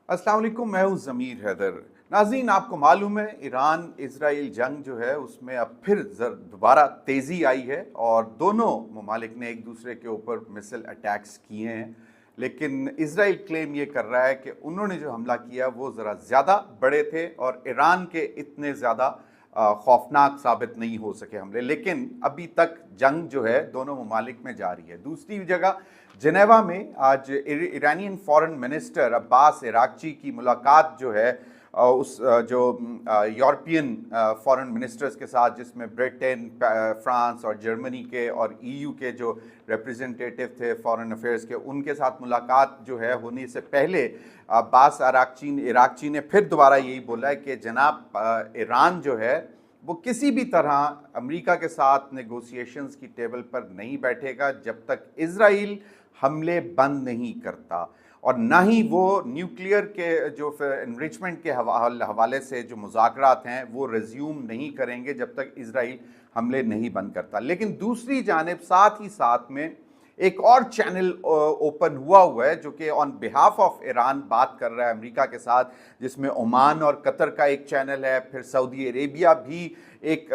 अस्सलाम वालेकुम, मैं हूँ ज़मीर हैदर। नाज़रीन, आपको मालूम है ईरान इजराइल जंग जो है उसमें अब फिर दोबारा तेज़ी आई है और दोनों ममालिक ने एक दूसरे के ऊपर मिसाइल अटैक्स किए हैं। लेकिन इजराइल क्लेम ये कर रहा है कि उन्होंने जो हमला किया वो ज़रा ज़्यादा बड़े थे और ईरान के इतने ज़्यादा खौफनाक साबित नहीं हो सके हमले। लेकिन अभी तक जंग जो है दोनों ममालिक में जारी है। दूसरी जगह जिनेवा में आज ईरानियन फॉरेन मिनिस्टर अब्बास इराक्ची की मुलाकात जो है जो यूरोपियन फॉरेन मिनिस्टर्स के साथ, जिसमें ब्रिटेन, फ्रांस और जर्मनी के और ईयू के जो रिप्रेजेंटेटिव थे फॉरेन अफेयर्स के, उनके साथ मुलाकात जो है होने से पहले अब्बास इराक्ची ने फिर दोबारा यही बोला है कि जनाब ईरान जो है वो किसी भी तरह अमेरिका के साथ नेगोशिएशंस की टेबल पर नहीं बैठेगा जब तक इजराइल हमले बंद नहीं करता, और ना ही वो न्यूक्लियर के जो इनरिचमेंट के हवाले से जो मुज़ाकरात हैं वो रिज्यूम नहीं करेंगे जब तक इजराइल हमले नहीं बंद करता। लेकिन दूसरी जानिब साथ ही साथ में एक और चैनल ओपन हुआ है जो कि ऑन बिहाफ ऑफ ईरान बात कर रहा है अमेरिका के साथ, जिसमें ओमान और कतर का एक चैनल है, फिर सऊदी अरेबिया भी एक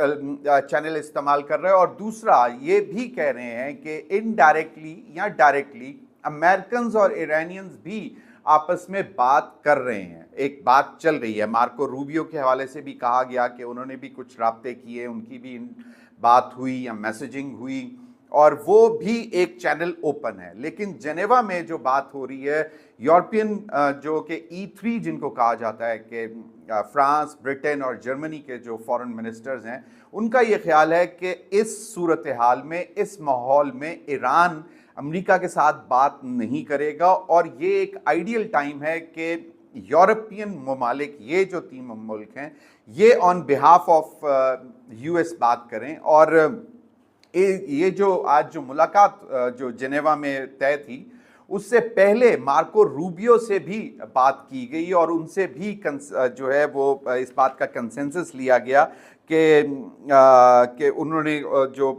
चैनल इस्तेमाल कर रहा है, और दूसरा ये भी कह रहे हैं कि इनडायरेक्टली या डायरेक्टली अमेरिकन्स और ईरानियंस भी आपस में बात कर रहे हैं। एक बात चल रही है, मार्को रूबियो के हवाले से भी कहा गया कि उन्होंने भी कुछ राब्ते किए, उनकी भी बात हुई या मैसेजिंग हुई, और वो भी एक चैनल ओपन है। लेकिन जेनेवा में जो बात हो रही है, यूरोपियन जो कि E3 जिनको कहा जाता है कि फ्रांस, ब्रिटेन और जर्मनी के जो फॉरेन मिनिस्टर्स हैं, उनका ये ख्याल है कि इस सूरत हाल में, इस माहौल में ईरान अमेरिका के साथ बात नहीं करेगा, और ये एक आइडियल टाइम है कि यूरोपियन ममालिक, ये जो तीन मुल्क हैं, ये ऑन बिहाफ ऑफ US बात करें। और ये जो आज जो मुलाकात जो जिनेवा में तय थी, उससे पहले मार्को रूबियो से भी बात की गई और उनसे भी जो है वो इस बात का कंसेंसस लिया गया कि उन्होंने जो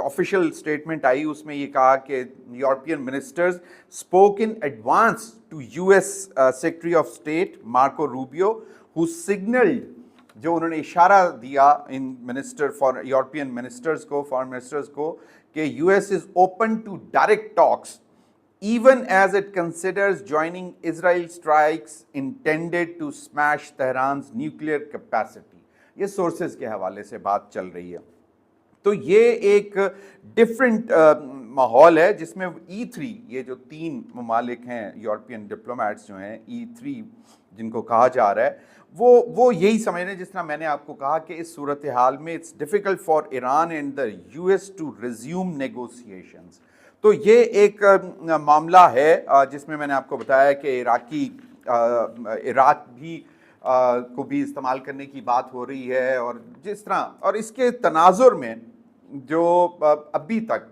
ऑफिशियल स्टेटमेंट आई उसमें ये कहा कि European ministers spoke in advance to US secretary of state Marco Rubio, who signalled, जो उन्होंने इशारा दिया इन मिनिस्टर फॉर यूरोपियन मिनिस्टर्स को, फॉरेन मिनिस्टर्स को, कि US is open to direct talks even as it considers joining Israel strikes intended to smash Tehran's nuclear capacity। ये sources के हवाले से बात चल रही है। तो ये एक डिफरेंट माहौल है जिसमें E3, ये जो तीन ममालिक हैं, यूरोपियन डिप्लोमेट्स जो हैं, E3 जिनको कहा जा रहा है, वो यही समझ रहे हैं, जिस तरह मैंने आपको कहा कि इस सूरत हाल में it's difficult for Iran and the US to resume negotiations. तो ये एक मामला है जिसमें मैंने आपको बताया कि इराक भी को भी इस्तेमाल करने की बात हो रही है, और जिस तरह, और इसके तनाजुर में जो अभी तक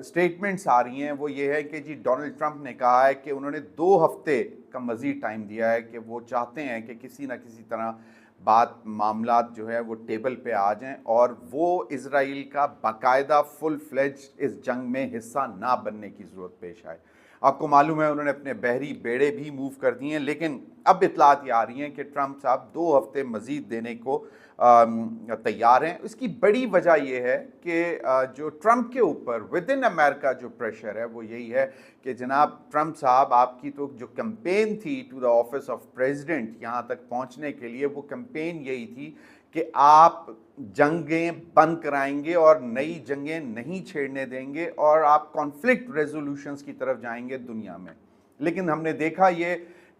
स्टेटमेंट्स आ रही हैं वो ये है कि जी डोनाल्ड ट्रंप ने कहा है कि उन्होंने 2 हफ्ते का मज़ीद टाइम दिया है, कि वो चाहते हैं कि किसी न किसी तरह मामला जो है वो टेबल पे आ जाएं और वो इजराइल का बाकायदा फुल फ्लेज इस जंग में हिस्सा ना बनने की ज़रूरत पेश आए। आपको मालूम है उन्होंने अपने बहरी बेड़े भी मूव कर दिए हैं, लेकिन अब इतलात ये आ रही हैं कि ट्रंप साहब 2 हफ्ते मज़ीद देने को तैयार हैं। इसकी बड़ी वजह यह है कि जो ट्रंप के ऊपर विद इन अमेरिका जो प्रेशर है वो यही है कि जनाब ट्रंप साहब, आपकी तो जो कैंपेन थी to the office of president, यहाँ तक पहुँचने के लिए, वो कैंपेन यही थी कि आप जंगें बंद कराएंगे और नई जंगें नहीं छेड़ने देंगे और आप कॉन्फ्लिक्ट रेजोल्यूशंस की तरफ जाएंगे दुनिया में। लेकिन हमने देखा ये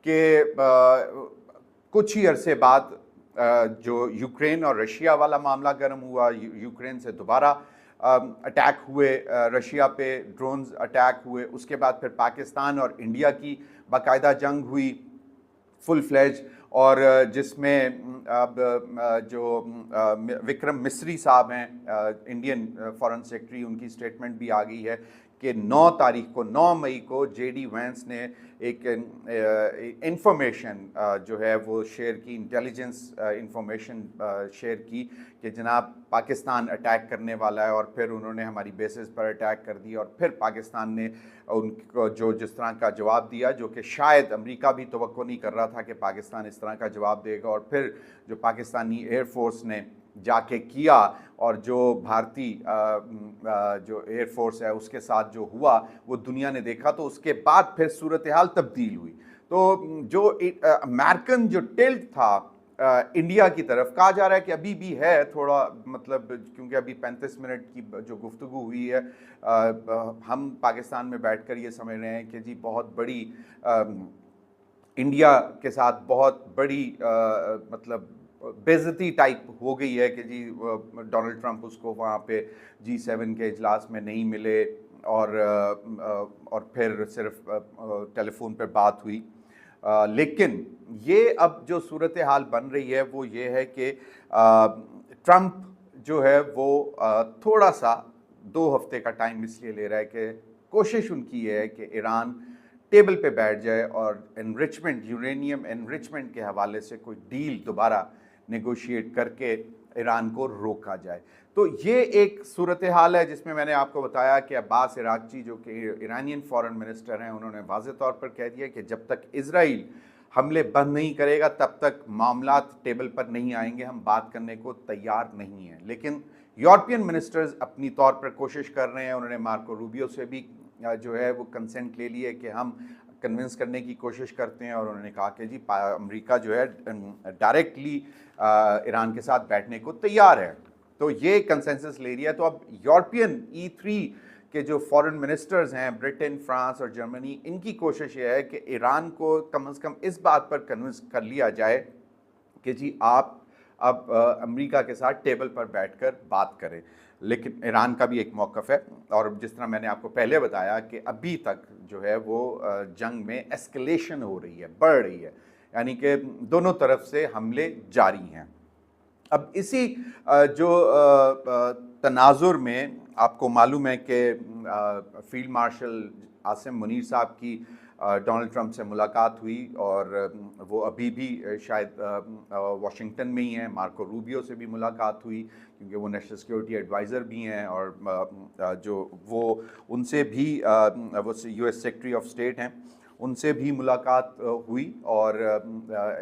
कि कुछ ही अरसे बाद जो यूक्रेन और रशिया वाला मामला गर्म हुआ, यूक्रेन से दोबारा अटैक हुए, रशिया पे ड्रोन्स अटैक हुए, उसके बाद फिर पाकिस्तान और इंडिया की बाकायदा जंग हुई फुल फ्लेज, और जिसमें अब जो विक्रम मिस्री साहब हैं, इंडियन फॉरेन सेक्रेटरी, उनकी स्टेटमेंट भी आ गई है कि 9 तारीख को 9 मई को जेडी वैंस ने एक इंफॉर्मेशन जो है वो शेयर की, इंटेलिजेंस इंफॉर्मेशन शेयर की कि जनाब पाकिस्तान अटैक करने वाला है, और फिर उन्होंने हमारी बेसिस पर अटैक कर दी, और फिर पाकिस्तान ने उनको जो जिस तरह का जवाब दिया, जो कि शायद अमेरिका भी तवक्को नहीं कर रहा था कि पाकिस्तान इस तरह का जवाब देगा, और फिर जो पाकिस्तानी एयरफोर्स ने जाके किया और जो भारतीय जो एयरफोर्स है उसके साथ जो हुआ वो दुनिया ने देखा, तो उसके बाद फिर सूरत हाल तब्दील हुई। तो जो अमेरिकन जो टिल्ट था इंडिया की तरफ, कहा जा रहा है कि अभी भी है थोड़ा, मतलब क्योंकि अभी 35 मिनट की जो गुफ्तगू हुई है, हम पाकिस्तान में बैठकर ये समझ रहे हैं कि जी बहुत बड़ी इंडिया के साथ बहुत बड़ी मतलब बेइज्जती टाइप हो गई है कि जी डोनाल्ड ट्रंप उसको वहाँ पे G7 के इजलास में नहीं मिले, और फिर सिर्फ टेलीफोन पर बात हुई। लेकिन ये अब जो सूरत हाल बन रही है वो ये है कि ट्रंप जो है वो थोड़ा सा 2 हफ्ते का टाइम इसलिए ले रहा है कि कोशिश उनकी ये है कि ईरान टेबल पे बैठ जाए और एनरिचमेंट, यूरेनियम एनरिचमेंट के हवाले से कोई डील दोबारा नेगोशिएट करके ईरान को रोका जाए। तो ये एक सूरत हाल है जिसमें मैंने आपको बताया कि अब्बास इराक्ची जो कि ईरानियन फॉरेन मिनिस्टर हैं, उन्होंने वाज़ेह तौर पर कह दिया कि जब तक इजराइल हमले बंद नहीं करेगा तब तक मामलात टेबल पर नहीं आएंगे, हम बात करने को तैयार नहीं हैं। लेकिन यूरोपियन मिनिस्टर्स अपनी तौर पर कोशिश कर रहे हैं, उन्होंने मार्को रूबियो से भी जो है वो कंसेंट ले ली है कि हम कन्विंस करने की कोशिश करते हैं, और उन्होंने कहा कि जी अमेरिका जो है डायरेक्टली ईरान के साथ बैठने को तैयार है। तो ये कंसेंसस ले रही है। तो अब यूरोपियन E3 के जो फॉरेन मिनिस्टर्स हैं, ब्रिटेन, फ्रांस और जर्मनी, इनकी कोशिश ये है कि ईरान को कम से कम इस बात पर कन्विंस कर लिया जाए कि जी आप अब अमेरिका के साथ टेबल पर बैठकर बात करें। लेकिन ईरान का भी एक मौक़िफ़ है, और जिस तरह मैंने आपको पहले बताया कि अभी तक जो है वो जंग में एस्केलेशन हो रही है, बढ़ रही है, यानी कि दोनों तरफ से हमले जारी हैं। अब इसी जो तनाजुर में आपको मालूम है कि फील्ड मार्शल आसिम मुनीर साहब की डोनाल्ड ट्रंप से मुलाकात हुई, और वो अभी भी शायद वाशिंगटन में ही हैं। मार्को रूबियो से भी मुलाकात हुई क्योंकि वो नेशनल सिक्योरिटी एडवाइज़र भी हैं, और जो वो उनसे भी वो US सेक्रेटरी ऑफ स्टेट हैं, उनसे भी मुलाकात हुई, और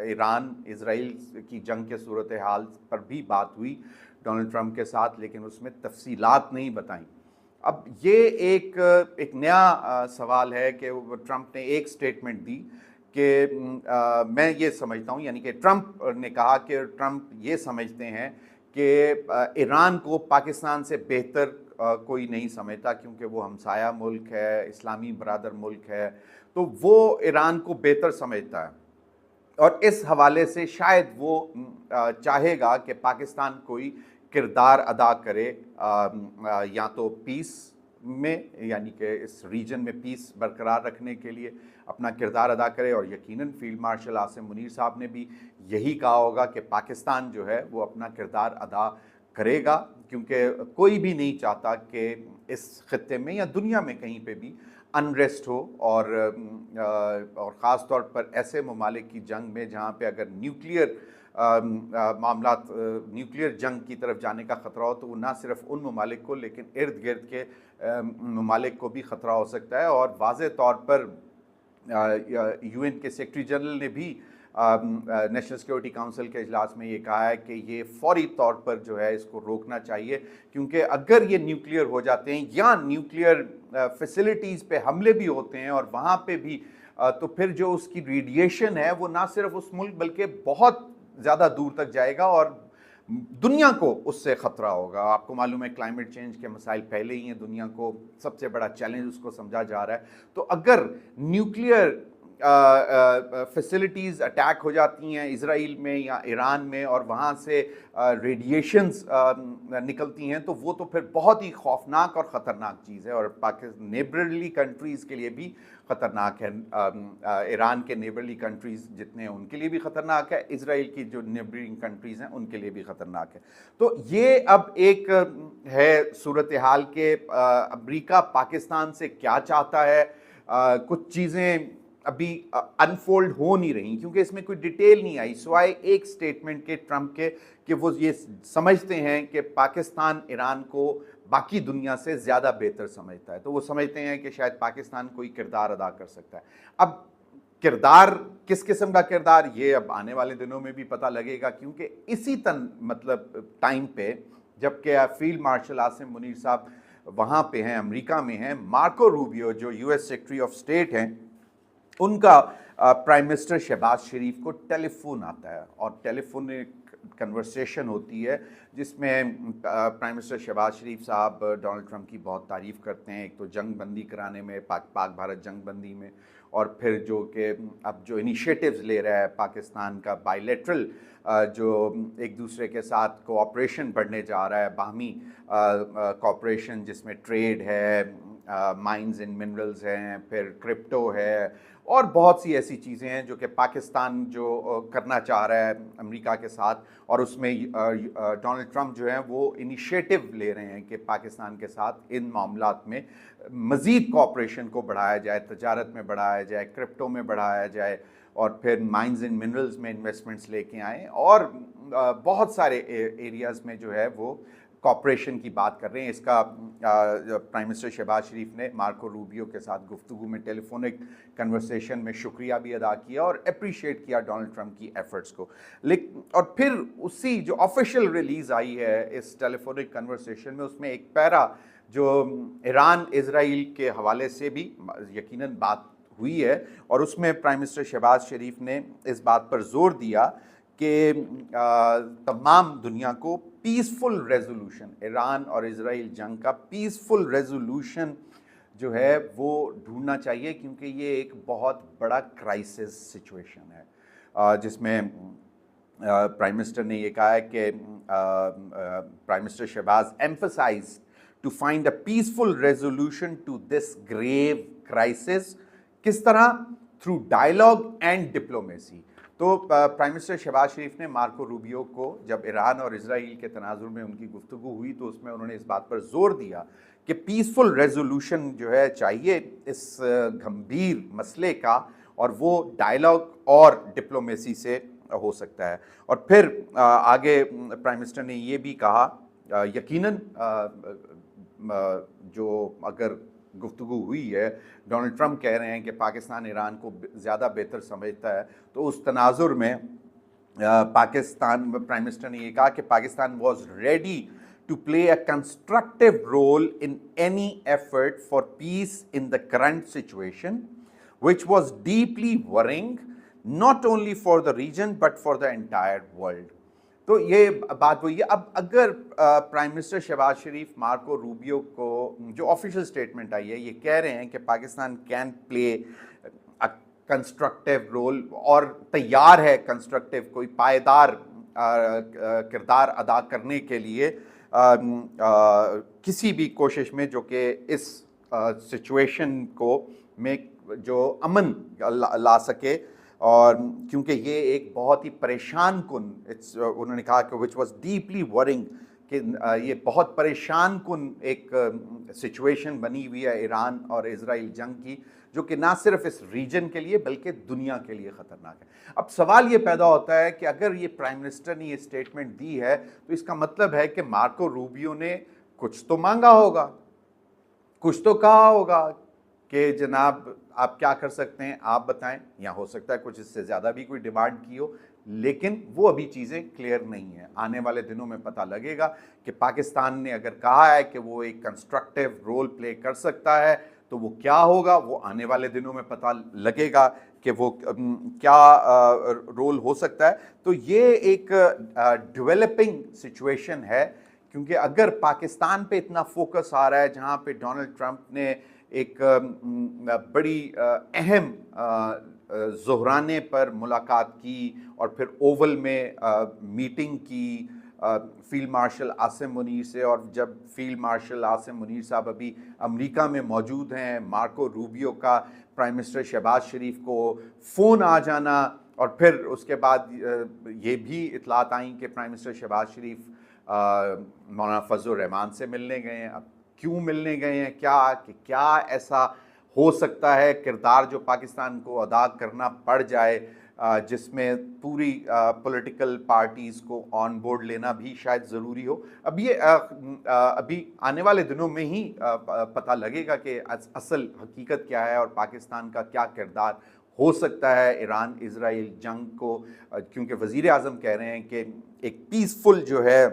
ईरान इजराइल की जंग के सूरत हाल पर भी बात हुई डोनाल्ड ट्रंप के साथ, लेकिन उसमें तफसीलात नहीं बताई। अब ये एक नया सवाल है कि ट्रंप ने एक स्टेटमेंट दी कि मैं ये समझता हूँ, यानी कि ट्रंप ने कहा कि ट्रंप ये समझते हैं कि ईरान को पाकिस्तान से बेहतर कोई नहीं समझता, क्योंकि वो हमसाया मुल्क है, इस्लामी बरादर मुल्क है, तो वो ईरान को बेहतर समझता है, और इस हवाले से शायद वो चाहेगा कि पाकिस्तान कोई किरदार अदा करे, या तो पीस में, यानी कि इस रीजन में पीस बरकरार रखने के लिए अपना किरदार अदा करे, और यकीनन फील्ड मार्शल आसिम मुनीर साहब ने भी यही कहा होगा कि पाकिस्तान जो है वो अपना किरदार अदा करेगा, क्योंकि कोई भी नहीं चाहता कि इस खित्ते में या दुनिया में कहीं पे भी अनरेस्ट हो, और ख़ास तौर पर ऐसे ममालिक की जंग में जहाँ पे अगर न्यूक्लियर मामलात, न्यूक्लियर जंग की तरफ जाने का ख़तरा हो, तो वो ना सिर्फ उन ममालिक को लेकिन इर्द गिर्द के ममालिक को भी ख़तरा हो सकता है। और वाज़े तौर पर UN के सेक्रेटरी जनरल ने भी नेशनल सिक्योरिटी काउंसिल के इजलास में ये कहा है कि ये फौरी तौर पर जो है इसको रोकना चाहिए, क्योंकि अगर ये न्यूक्लियर हो जाते हैं या न्यूक्लियर फैसिलिटीज़ पे हमले भी होते हैं और वहाँ पे भी, तो फिर जो उसकी रेडिएशन है वो ना सिर्फ उस मुल्क बल्कि बहुत ज़्यादा दूर तक जाएगा और दुनिया को उससे ख़तरा होगा। आपको मालूम है क्लाइमेट चेंज के मसाइल पहले ही हैं, दुनिया को सबसे बड़ा चैलेंज उसको समझा जा रहा है। तो अगर न्यूक्लियर फैसिलिटीज़ अटैक हो जाती हैं इजराइल में या ईरान में और वहाँ से रेडिएशंस निकलती हैं, तो वो तो फिर बहुत ही खौफनाक और ख़तरनाक चीज़ है और पाकिस्तान नेबरली कंट्रीज़ के लिए भी ख़तरनाक है। ईरान के नेबरली कंट्रीज़ जितने हैं उनके लिए भी ख़तरनाक है, इजराइल की जो नेबरिंग कंट्रीज़ हैं उनके लिए भी ख़तरनाक है। तो ये अब एक है सूरत हाल के अमेरिका पाकिस्तान से क्या चाहता है। कुछ चीज़ें अभी अनफोल्ड हो नहीं रही क्योंकि इसमें कोई डिटेल नहीं आई सिवाय एक स्टेटमेंट के ट्रंप के कि वो ये समझते हैं कि पाकिस्तान ईरान को बाकी दुनिया से ज़्यादा बेहतर समझता है, तो वो समझते हैं कि शायद पाकिस्तान कोई किरदार अदा कर सकता है। अब किरदार किस किस्म का किरदार, ये अब आने वाले दिनों में भी पता लगेगा क्योंकि इसी मतलब टाइम पे जबकि फील्ड मार्शल आसिम मुनीर साहब वहाँ पे हैं, अमेरिका में हैं, मार्को रूबियो जो यूएस सेक्रेटरी ऑफ स्टेट हैं, उनका प्राइम मिनिस्टर शहबाज शरीफ को टेलीफोन आता है और टेलीफोनिक कन्वर्सेशन होती है जिसमें प्राइम मिनिस्टर शहबाज शरीफ साहब डोनाल्ड ट्रंप की बहुत तारीफ़ करते हैं, एक तो जंग बंदी कराने में, पाक भारत जंग बंदी में, और फिर जो कि अब जो इनिशिएटिव्स ले रहा है पाकिस्तान का बायलैटरल जो एक दूसरे के साथ कोऑपरेशन बढ़ने जा रहा है, बाहमी कोऑपरेशन जिसमें ट्रेड है, माइंस एंड मिनरल्स हैं, फिर क्रिप्टो है और बहुत सी ऐसी चीज़ें हैं जो कि पाकिस्तान जो करना चाह रहा है अमेरिका के साथ, और उसमें डोनाल्ड ट्रंप जो है वो इनिशिएटिव ले रहे हैं कि पाकिस्तान के साथ इन मामलात में मज़ीद कोऑपरेशन को बढ़ाया जाए, तजारत में बढ़ाया जाए, क्रिप्टो में बढ़ाया जाए और फिर माइंस एंड मिनरल्स में इन्वेस्टमेंट्स लेके आएँ और बहुत सारे एरियाज़ में जो है वो कॉपरेशन की बात कर रहे हैं। इसका प्राइम मिनिस्टर शहबाज शरीफ ने मार्को रूबियो के साथ गुफ्तगू में टेलीफोनिक कन्वर्सेशन में शुक्रिया भी अदा किया और अप्रिशिएट किया डोनाल्ड ट्रंप की एफर्ट्स को। लेकिन और फिर उसी जो ऑफिशियल रिलीज़ आई है इस टेलीफोनिक कन्वर्सेशन में, उसमें एक पैरा जो ईरान इजराइल के हवाले से भी यकीनन बात हुई है और उसमें प्राइम मिनिस्टर शहबाज शरीफ ने इस बात पर जोर दिया कि तमाम दुनिया को पीसफुल रेजोल्यूशन, ईरान और इजराइल जंग का पीसफुल रेजोल्यूशन जो है वो ढूंढना चाहिए क्योंकि ये एक बहुत बड़ा क्राइसिस सिचुएशन है जिसमें प्राइम मिनिस्टर ने ये कहा है कि prime minister Shahbaz emphasise to find a peaceful resolution to this grave crisis. किस तरह? Through dialogue and diplomacy. तो प्राइम मिनिस्टर शहबाज शरीफ ने मार्को रूबियो को जब ईरान और इजराइल के तनाजुर में उनकी गुफ्तगू हुई तो उसमें उन्होंने इस बात पर जोर दिया कि पीसफुल रेजोल्यूशन जो है चाहिए इस गंभीर मसले का और वो डायलॉग और डिप्लोमेसी से हो सकता है। और फिर आगे प्राइम मिनिस्टर ने ये भी कहा यकीनन जो अगर गुफ्तगू हुई है, डोनाल्ड ट्रंप कह रहे हैं कि पाकिस्तान ईरान को ज़्यादा बेहतर समझता है, तो उस तनाजुर में पाकिस्तान प्राइम मिनिस्टर ने ये कहा कि Pakistan was ready to play a constructive role in any effort for peace in the current situation which was deeply worrying not only for the region but for the entire world. तो ये बात हुई है। अब अगर prime minister Shahbaz Sharif Marco Rubio को जो official statement आई है ये कह रहे हैं कि Pakistan can play a constructive role और तैयार है कंस्ट्रक्टिव कोई पायदार किरदार अदा करने के लिए किसी भी कोशिश में जो कि इस सिचुएशन को में जो अमन ला सके, और क्योंकि ये एक बहुत ही परेशान कुन उन्होंने कहा कि विच वॉज डीपली वरिंग कि ये बहुत परेशान कुन एक सिचुएशन बनी हुई है ईरान और इजराइल जंग की जो कि ना सिर्फ इस रीजन के लिए बल्कि दुनिया के लिए ख़तरनाक है। अब सवाल ये पैदा होता है कि अगर ये प्राइम मिनिस्टर ने ये स्टेटमेंट दी है तो इसका मतलब है कि मार्को रूबियो ने कुछ तो मांगा होगा, कुछ तो कहा होगा कि जनाब आप क्या कर सकते हैं आप बताएं, या हो सकता है कुछ इससे ज़्यादा भी कोई डिमांड की हो, लेकिन वो अभी चीज़ें क्लियर नहीं हैं। आने वाले दिनों में पता लगेगा कि पाकिस्तान ने अगर कहा है कि वो एक कंस्ट्रक्टिव रोल प्ले कर सकता है तो वो क्या होगा, वो आने वाले दिनों में पता लगेगा कि वो क्या रोल हो सकता है। तो ये एक डेवलपिंग सिचुएशन है क्योंकि अगर पाकिस्तान पे इतना फोकस आ रहा है जहाँ पे डोनाल्ड ट्रंप ने एक बड़ी अहम ज़ोहराने पर मुलाकात की और फिर ओवल में मीटिंग की फील्ड मार्शल आसिम मुनीर से, और जब फील्ड मार्शल आसिम मुनीर साहब अभी अमेरिका में मौजूद हैं, मार्को रूबियो का प्राइम मिनिस्टर शहबाज शरीफ को फ़ोन आ जाना, और फिर उसके बाद ये भी इतलात आई कि प्राइम मिनिस्टर शहबाज शरीफ मौलाना फजल रहमान से मिलने गए हैं। अब क्यों मिलने गए हैं, क्या ऐसा हो सकता है किरदार जो पाकिस्तान को अदा करना पड़ जाए, जिसमें पूरी पॉलिटिकल पार्टीज़ को ऑन बोर्ड लेना भी शायद ज़रूरी हो। अब ये अभी आने वाले दिनों में ही पता लगेगा कि असल हकीकत क्या है और पाकिस्तान का क्या किरदार हो सकता है ईरान इजराइल जंग को, क्योंकि वज़ीर आज़म कह रहे हैं कि एक पीसफुल जो है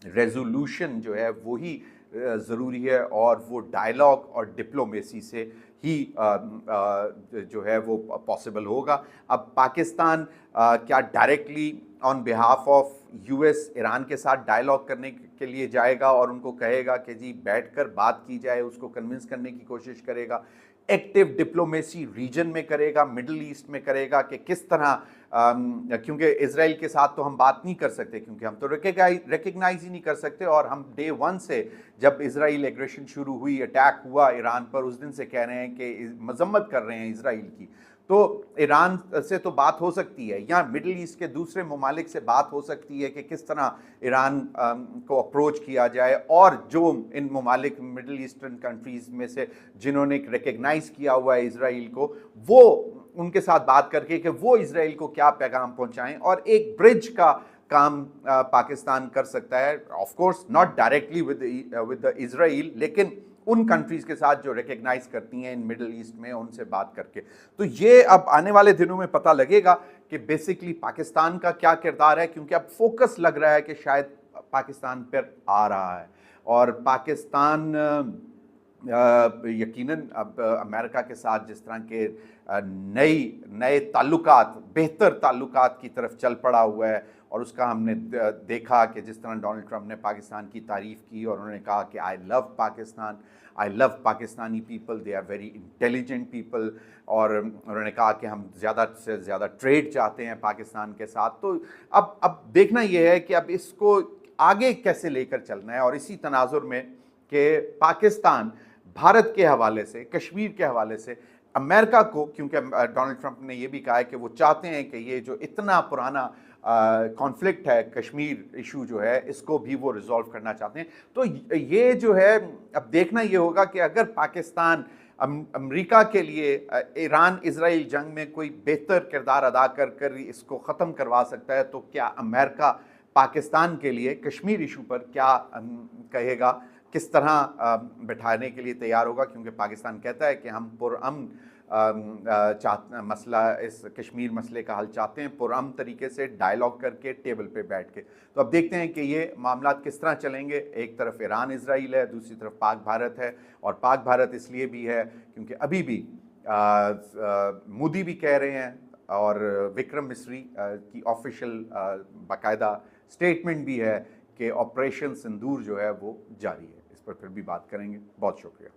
रेजोल्यूशन जो है वही ज़रूरी है, और वो डायलॉग और डिप्लोमेसी से ही जो है वो पॉसिबल होगा। अब पाकिस्तान क्या directly on behalf of US Iran के साथ डायलॉग करने के लिए जाएगा और उनको कहेगा कि जी बैठकर बात की जाए, उसको कन्विंस करने की कोशिश करेगा, एक्टिव डिप्लोमेसी रीजन में करेगा, मिडल ईस्ट में करेगा कि किस तरह, क्योंकि इजराइल के साथ तो हम बात नहीं कर सकते क्योंकि हम तो रिकग्नाइज ही नहीं कर सकते, और हम डे वन से जब इजराइल एग्रेशन शुरू हुई, अटैक हुआ ईरान पर, उस दिन से कह रहे हैं कि मजम्मत कर रहे हैं इजराइल की। तो ईरान से तो बात हो सकती है, या मिडिल ईस्ट के दूसरे ममालिक से बात हो सकती है कि किस तरह ईरान को अप्रोच किया जाए, और जो इन ममालिक मिडिल ईस्टर्न कंट्रीज़ में से जिन्होंने रिकग्नाइज़ किया हुआ है इजराइल को, वो उनके साथ बात करके कि वो इजराइल को क्या पैगाम पहुंचाएं, और एक ब्रिज का काम पाकिस्तान कर सकता है। Of course not directly with the Israel, लेकिन उन कंट्रीज़ के साथ जो रिकग्नाइज करती हैं इन मिडिल ईस्ट में, उनसे बात करके। तो ये अब आने वाले दिनों में पता लगेगा कि बेसिकली पाकिस्तान का क्या किरदार है, क्योंकि अब फोकस लग रहा है कि शायद पाकिस्तान पर आ रहा है, और पाकिस्तान यकीनन अब अमेरिका के साथ जिस तरह के नए ताल्लुकात, बेहतर ताल्लुकात की तरफ चल पड़ा हुआ है, और उसका हमने देखा कि जिस तरह डोनाल्ड ट्रंप ने पाकिस्तान की तारीफ़ की और उन्होंने कहा कि I love Pakistan, I love Pakistani people, they are very intelligent people, और उन्होंने कहा कि हम ज़्यादा से ज़्यादा ट्रेड चाहते हैं पाकिस्तान के साथ। तो अब देखना यह है कि अब इसको आगे कैसे लेकर चलना है, और इसी तनाजुर में कि पाकिस्तान भारत के हवाले से, कश्मीर के हवाले से अमेरिका को, क्योंकि डोनाल्ड ट्रंप ने यह भी कहा है कि वो चाहते हैं कि ये जो इतना पुराना कॉन्फ्लिक्ट है, कश्मीर इशू जो है, इसको भी वो रिजॉल्व करना चाहते हैं। तो ये जो है अब देखना ये होगा कि अगर पाकिस्तान अमेरिका के लिए ईरान इजराइल जंग में कोई बेहतर किरदार अदा कर इसको ख़त्म करवा सकता है, तो क्या अमेरिका पाकिस्तान के लिए कश्मीर इशू पर क्या कहेगा, किस तरह बैठाने के लिए तैयार होगा, क्योंकि पाकिस्तान कहता है कि हम पुरअमन मसला, इस कश्मीर मसले का हल चाहते हैं पुरअमन तरीके से, डायलॉग करके, टेबल पे बैठ के। तो अब देखते हैं कि ये मामला किस तरह चलेंगे। एक तरफ ईरान इजराइल है, दूसरी तरफ पाक भारत है, और पाक भारत इसलिए भी है क्योंकि अभी भी मोदी भी कह रहे हैं, और विक्रम मिस्री की ऑफिशियल बाकायदा स्टेटमेंट भी है कि ऑपरेशन सिंदूर जो है वो जारी है। इस पर फिर भी बात करेंगे। बहुत शुक्रिया।